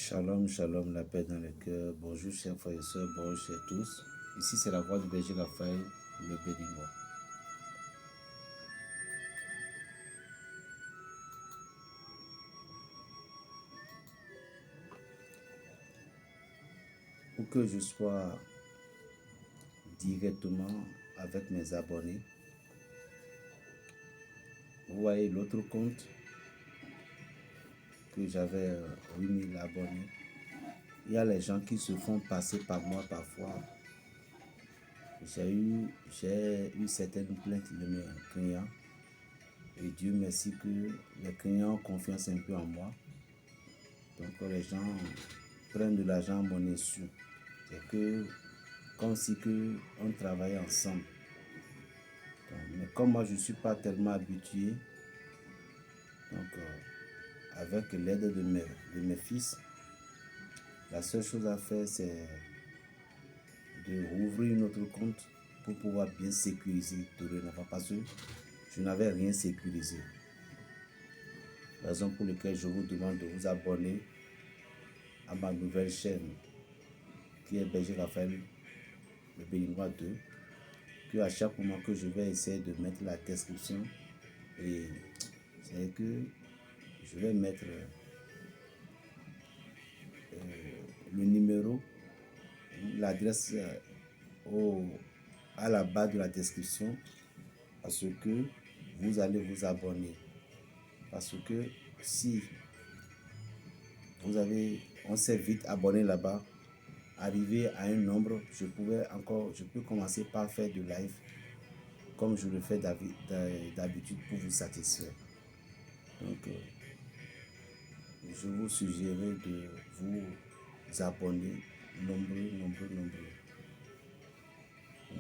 Shalom, shalom, la paix dans le cœur. Bonjour, chers frères et sœurs, bonjour, chers tous. Ici, c'est la voix du berger Raphaël, le Béninois. Pour que je sois directement avec mes abonnés, vous voyez l'autre compte que j'avais 8000 abonnés. Il y a les gens qui se font passer par moi parfois. J'ai eu certaines plaintes de mes clients. Et Dieu merci que les clients ont confiance un peu en moi. Donc les gens prennent de l'argent à mon insu. C'est que comme si que on travaillait ensemble. Donc, mais comme moi je ne suis pas tellement habitué, donc avec l'aide de mes fils, la seule chose à faire c'est de rouvrir une autre compte pour pouvoir bien sécuriser dorénavant parce que je n'avais rien sécurisé. Raison pour laquelle je vous demande de vous abonner à ma nouvelle chaîne qui est Berger Raphaël, le Béninois 2, que à chaque moment que je vais essayer de mettre la description, et c'est que je vais mettre le numéro, l'adresse à la base de la description, parce que vous allez vous abonner. Parce que si on s'est vite abonné là-bas, arrivé à un nombre, je peux commencer par faire du live comme je le fais d'habitude pour vous satisfaire. Donc, je vous suggère de vous abonner nombreux.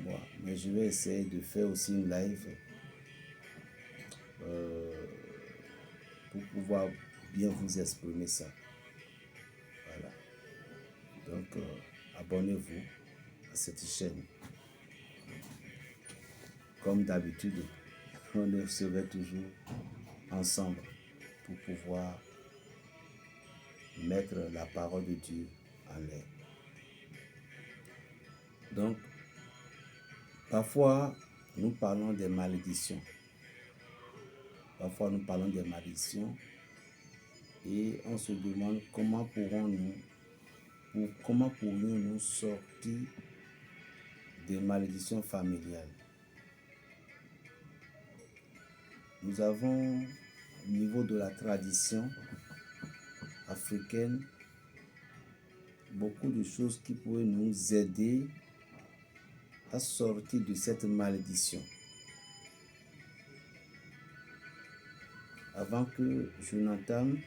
Bon, mais je vais essayer de faire aussi une live pour pouvoir bien vous exprimer ça. Voilà. Donc, abonnez-vous à cette chaîne. Comme d'habitude, on serait toujours ensemble pour pouvoir mettre la parole de Dieu en l'air. Donc, parfois, nous parlons des malédictions. Parfois, nous parlons des malédictions et on se demande comment pourrions-nous sortir des malédictions familiales. Nous avons, au niveau de la tradition africaine, beaucoup de choses qui pourraient nous aider à sortir de cette malédiction. Avant que je n'entame,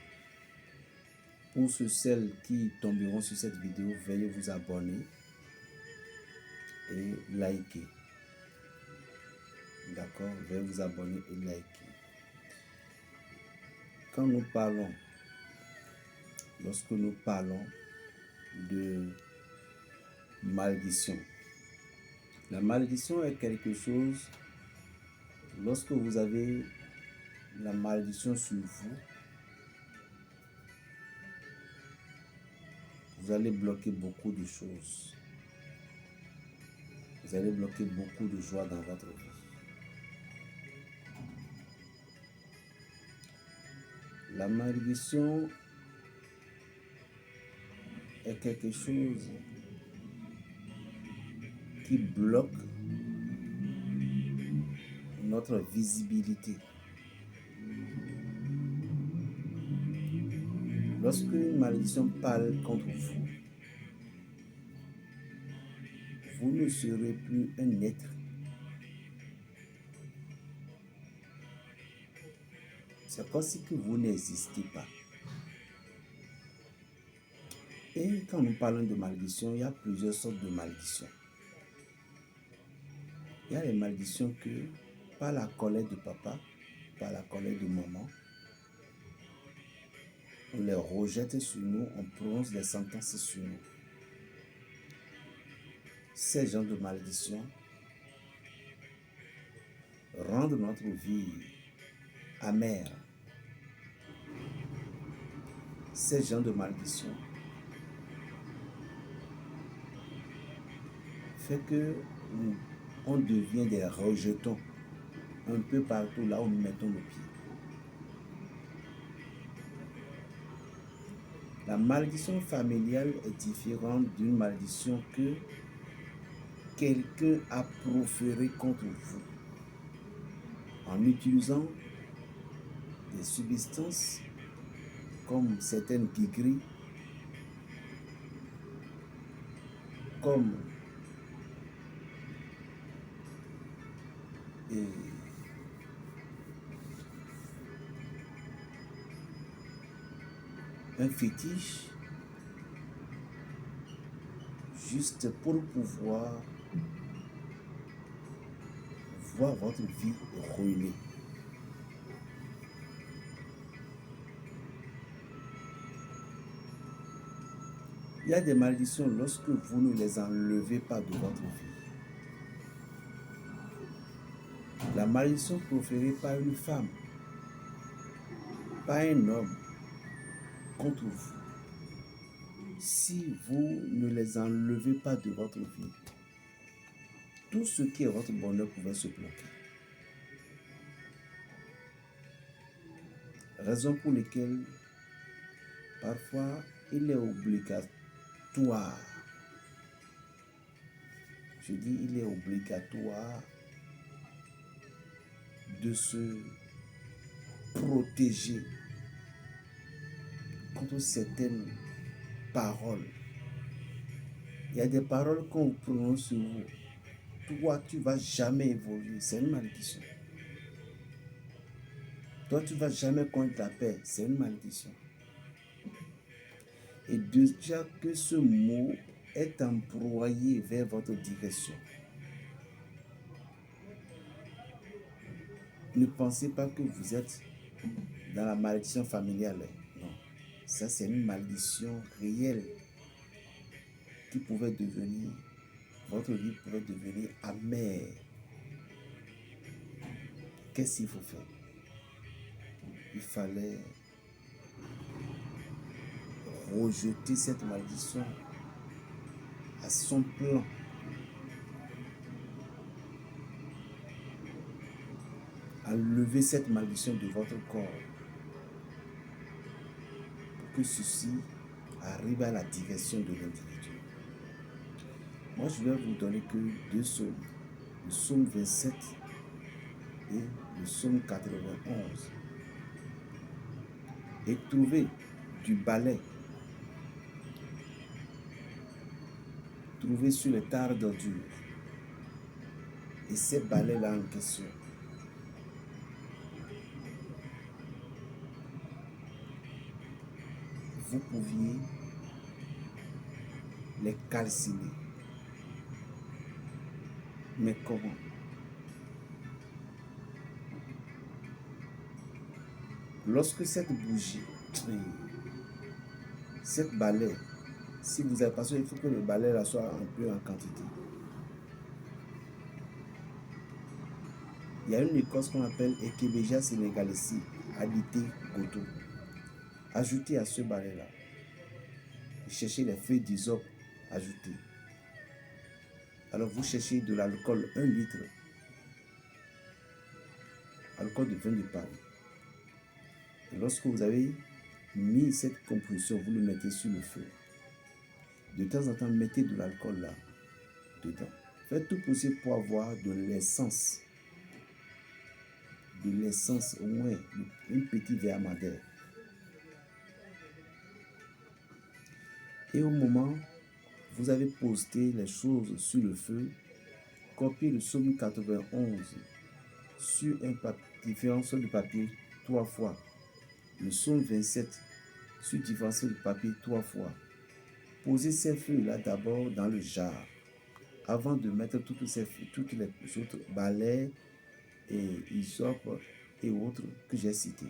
pour celles qui tomberont sur cette vidéo, veuillez vous abonner et liker. D'accord? Veuillez vous abonner et liker. Lorsque nous parlons de malédiction, la malédiction est quelque chose, lorsque vous avez la malédiction sur vous, vous allez bloquer beaucoup de choses. Vous allez bloquer beaucoup de joie dans votre vie. La malédiction est quelque chose qui bloque notre visibilité. Lorsque une malédiction parle contre vous, vous ne serez plus un être. C'est comme si que vous n'existez pas. Et quand nous parlons de malédiction, il y a plusieurs sortes de malédictions. Il y a les malédictions que, par la colère de papa, par la colère de maman, on les rejette sur nous, on prononce des sentences sur nous. Ces genres de malédictions rendent notre vie amère. Ces genres de malédictions fait que on devient des rejetons un peu partout là où nous mettons le pied. La malédiction familiale est différente d'une malédiction que quelqu'un a proférée contre vous en utilisant des substances comme certaines pigris, comme un fétiche, juste pour pouvoir voir votre vie ruinée. Il y a des malédictions lorsque vous ne les enlevez pas de votre vie. La malédiction proférée par une femme, par un homme, contre vous, si vous ne les enlevez pas de votre vie, tout ce qui est votre bonheur pouvait se bloquer. Raison pour laquelle, parfois, il est obligatoire, je dis il est obligatoire de se protéger contre certaines paroles. Il y a des paroles qu'on prononce sur vous. Toi, tu ne vas jamais évoluer. C'est une malédiction. Toi, tu ne vas jamais connaître la paix. C'est une malédiction. Et déjà que ce mot est employé vers votre direction, ne pensez pas que vous êtes dans la malédiction familiale. Non. Ça, c'est une malédiction réelle qui pouvait devenir, votre vie pouvait devenir amère. Qu'est-ce qu'il faut faire? Il fallait rejeter cette malédiction à son plan. Enlever cette malédiction de votre corps pour que ceci arrive à la direction de l'individu. Moi, je vais vous donner que deux psaumes, le psaume 27 et le psaume 91. Et trouvez du balai. Trouvez sur les tares d'ordures. Et ces balais-là en question. Vous pouviez les calciner. Mais comment? Lorsque cette bougie, cette balai, si vous avez passé, il faut que le balai là soit un peu en quantité. Il y a une écorce qu'on appelle Ekebeja sénégalesi, habité Goto. Ajoutez à ce balai là. Cherchez les feuilles d'hysope, ajoutez. Alors vous cherchez de l'alcool, 1 litre. Alcool de vin de Paris. Et lorsque vous avez mis cette composition, vous le mettez sur le feu. De temps en temps, mettez de l'alcool là, dedans. Faites tout possible pour avoir de l'essence. De l'essence, au moins une petite verre madère. Et au moment, vous avez posté les choses sur le feu, copiez le psaume 91 sur un différent de papier 3 fois. Le psaume 27 sur différents de papier 3 fois. Posez ces feuilles-là d'abord dans le jar avant de mettre toutes les autres balais et hysope et autres que j'ai cités.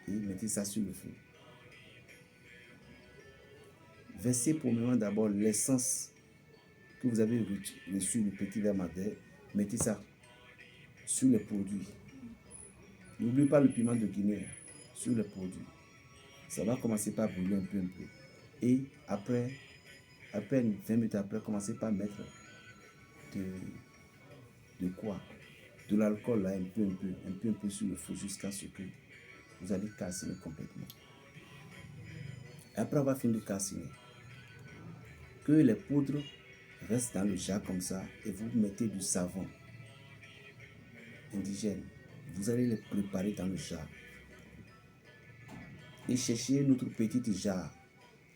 Et mettez ça sur le feu. Versez premièrement d'abord l'essence que vous avez reçue, le petit verre madère. Mettez ça sur les produits. N'oubliez pas le piment de Guinée sur les produits. Ça va commencer par brûler un peu. Et après, À peine 20 minutes après, commencez par mettre de quoi? De l'alcool là, un peu sur le feu jusqu'à ce que vous allez calciner complètement. Après avoir fini de calciner, que les poudres restent dans le jar comme ça et vous mettez du savon indigène. Vous allez les préparer dans le jar. Et cherchez notre petite jar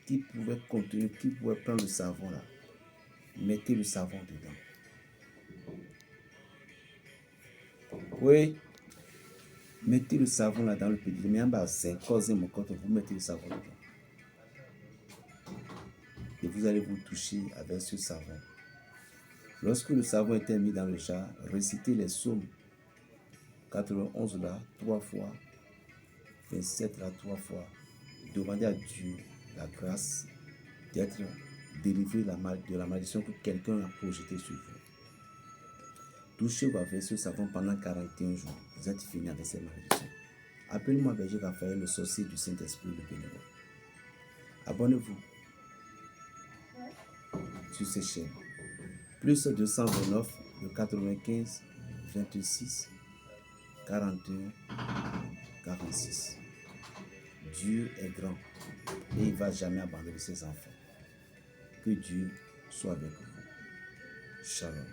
qui pouvait contenir, qui pouvait prendre le savon là. Mettez le savon dedans. Oui. Mettez le savon là dans le petit. Mais en bas, c'est causé mon côté. Vous mettez le savon dedans. Et vous allez vous toucher avec ce savon. Lorsque le savon était mis dans le jar, récitez les psaumes 91 là, 3 fois, 27 là, 3 fois. Demandez à Dieu la grâce d'être délivré de la malédiction que quelqu'un a projetée sur vous. Touchez-vous avec ce savon pendant 41 jours. Vous êtes fini avec ces malédictions. Appelez-moi Berger Raphaël, le sorcier du Saint-Esprit, le bénévole. Abonnez-vous sur ces chaînes. Plus 229 de 95 26 41 46. Dieu est grand et il ne va jamais abandonner ses enfants. Que Dieu soit avec vous. Shalom.